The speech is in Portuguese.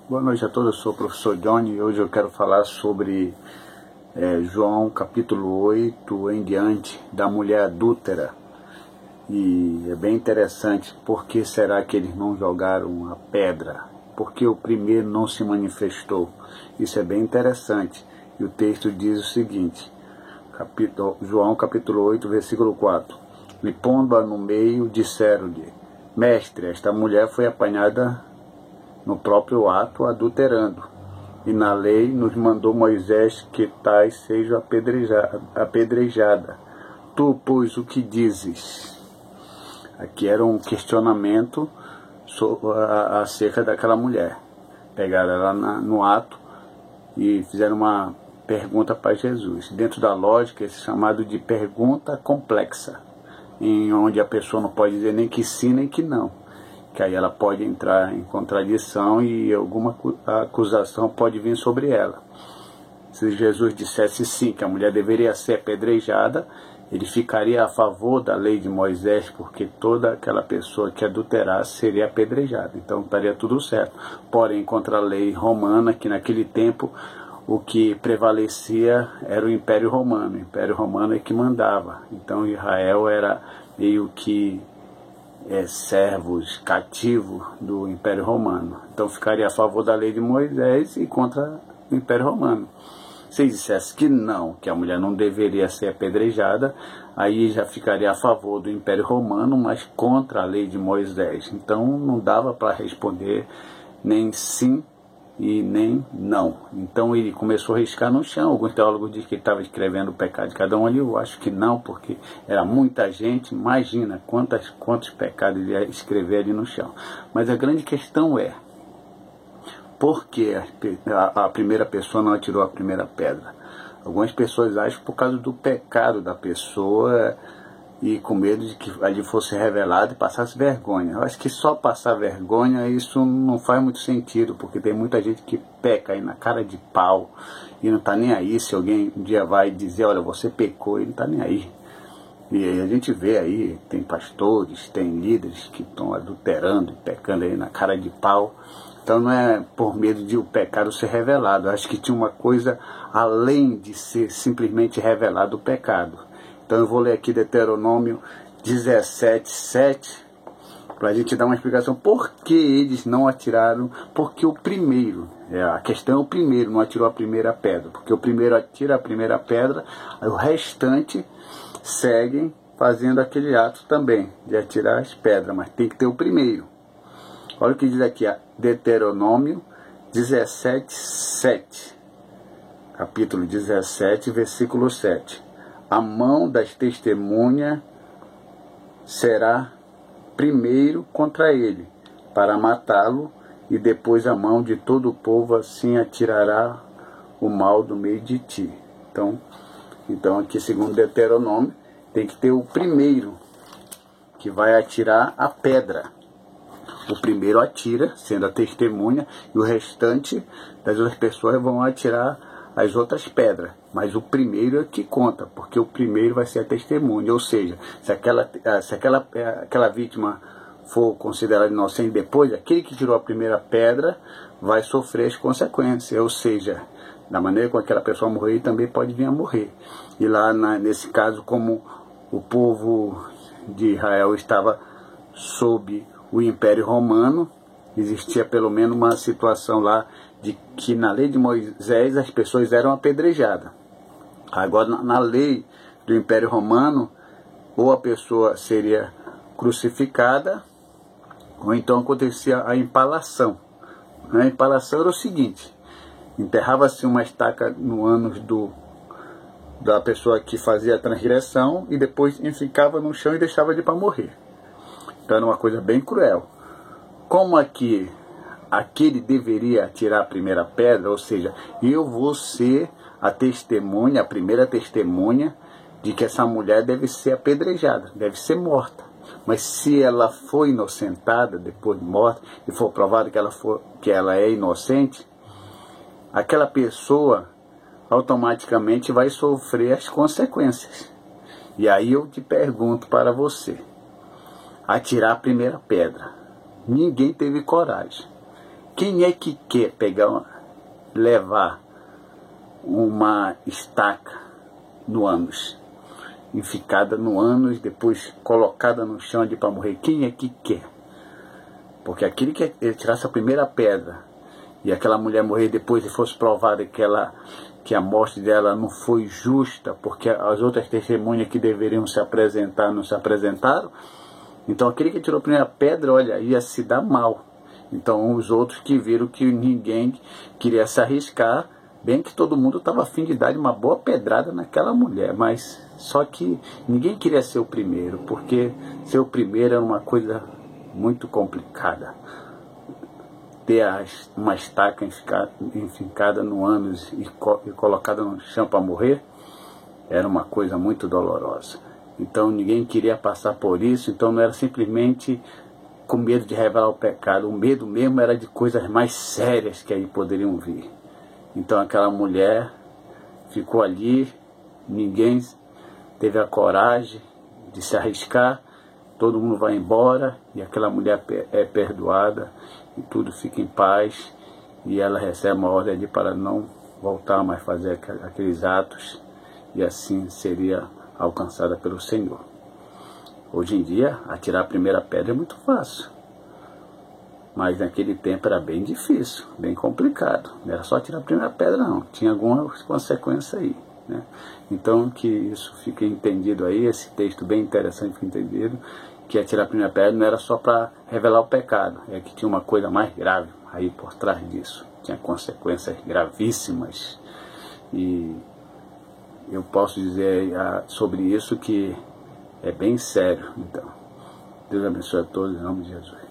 Boa noite a todos, eu sou o professor Johnny e hoje eu quero falar sobre João capítulo 8 em diante, da mulher adúltera. E é bem interessante, por que será que eles não jogaram a pedra? Porque o primeiro não se manifestou. Isso é bem interessante. E o texto diz o seguinte, João capítulo 8, versículo 4. E pondo-a no meio, disseram-lhe: Mestre, esta mulher foi apanhada no próprio ato adulterando, e na lei nos mandou Moisés que tais seja apedrejada. Tu, pois, o que dizes? Aqui era um questionamento acerca daquela mulher. Pegaram ela no ato e fizeram uma pergunta para Jesus. Dentro da lógica, esse é chamado de pergunta complexa, em onde a pessoa não pode dizer nem que sim nem que não, que aí ela pode entrar em contradição e alguma acusação pode vir sobre ela. Se Jesus dissesse sim, que a mulher deveria ser apedrejada, ele ficaria a favor da lei de Moisés, porque toda aquela pessoa que adulterasse seria apedrejada, então estaria tudo certo. Porém, contra a lei romana, que naquele tempo o que prevalecia era o Império Romano. O Império Romano é que mandava, então Israel era meio que servos, cativos do Império Romano. Então ficaria a favor da lei de Moisés e contra o Império Romano. Se dissesse que não, que a mulher não deveria ser apedrejada, aí já ficaria a favor do Império Romano, mas contra a lei de Moisés. Então não dava para responder nem sim e nem não. Então ele começou a riscar no chão. Alguns teólogos dizem que ele estava escrevendo o pecado de cada um ali. Eu acho que não, porque era muita gente. Imagina quantos pecados ele ia escrever ali no chão. Mas a grande questão é: por que a primeira pessoa não atirou a primeira pedra? Algumas pessoas acham por causa do pecado da pessoa e com medo de que ali fosse revelado e passasse vergonha. Eu acho que só passar vergonha, isso não faz muito sentido, porque tem muita gente que peca aí na cara de pau e não está nem aí. Se alguém um dia vai dizer, olha, você pecou, ele não está nem aí. E aí a gente vê aí, tem pastores, tem líderes que estão adulterando e pecando aí na cara de pau. Então não é por medo de o pecado ser revelado. Eu acho que tinha uma coisa além de ser simplesmente revelado o pecado. Então eu vou ler aqui Deuteronômio 17:7, para a gente dar uma explicação por que eles não atiraram, porque o primeiro, a questão é o primeiro, não atirou a primeira pedra, porque o primeiro atira a primeira pedra, aí o restante seguem fazendo aquele ato também, de atirar as pedras, mas tem que ter o primeiro. Olha o que diz aqui, Deuteronômio 17:7, capítulo 17, versículo 7. A mão das testemunhas será primeiro contra ele, para matá-lo, e depois a mão de todo o povo, assim atirará o mal do meio de ti. Então aqui, segundo Deuteronômio, tem que ter o primeiro que vai atirar a pedra. O primeiro atira, sendo a testemunha, e o restante das outras pessoas vão atirar as outras pedras, mas o primeiro é que conta, porque o primeiro vai ser a testemunha, ou seja, se aquela vítima for considerada inocente depois, aquele que tirou a primeira pedra vai sofrer as consequências, ou seja, da maneira como aquela pessoa morrer, também pode vir a morrer. E lá nesse caso, como o povo de Israel estava sob o Império Romano, existia pelo menos uma situação lá de que na lei de Moisés as pessoas eram apedrejadas. Agora na lei do Império Romano, ou a pessoa seria crucificada, ou então acontecia a empalação. A empalação era o seguinte: enterrava-se uma estaca no ânus da pessoa que fazia a transgressão e depois ficava no chão e deixava ele para morrer. Então era uma coisa bem cruel. Como aqui aquele deveria tirar a primeira pedra, ou seja, eu vou ser a testemunha, a primeira testemunha de que essa mulher deve ser apedrejada, deve ser morta. Mas se ela for inocentada depois de morta e for provado que ela é inocente, aquela pessoa automaticamente vai sofrer as consequências. E aí eu te pergunto para você, atirar a primeira pedra. Ninguém teve coragem. Quem é que quer levar uma estaca no ânus, enficada no ânus, depois colocada no chão ali para morrer? Quem é que quer? Porque aquele que tirasse a primeira pedra e aquela mulher morrer depois e fosse provada que a morte dela não foi justa, porque as outras testemunhas que deveriam se apresentar não se apresentaram, então aquele que tirou a primeira pedra, olha, ia se dar mal. Então os outros que viram que ninguém queria se arriscar, bem que todo mundo estava a fim de dar uma boa pedrada naquela mulher, mas só que ninguém queria ser o primeiro, porque ser o primeiro era uma coisa muito complicada. Ter uma estaca enfincada no ânus e colocada no chão para morrer era uma coisa muito dolorosa. Então ninguém queria passar por isso, então não era simplesmente com medo de revelar o pecado, o medo mesmo era de coisas mais sérias que aí poderiam vir. Então aquela mulher ficou ali, ninguém teve a coragem de se arriscar, todo mundo vai embora e aquela mulher é perdoada e tudo fica em paz e ela recebe uma ordem ali para não voltar mais a fazer aqueles atos e assim seria alcançada pelo Senhor. Hoje em dia, atirar a primeira pedra é muito fácil, mas naquele tempo era bem difícil, bem complicado. Não era só tirar a primeira pedra não, tinha algumas consequências aí, né? Então que isso fique entendido aí, esse texto bem interessante fique entendido, que atirar a primeira pedra não era só para revelar o pecado, é que tinha uma coisa mais grave aí por trás disso, tinha consequências gravíssimas. E eu posso dizer sobre isso que é bem sério. Então, Deus abençoe a todos em nome de Jesus.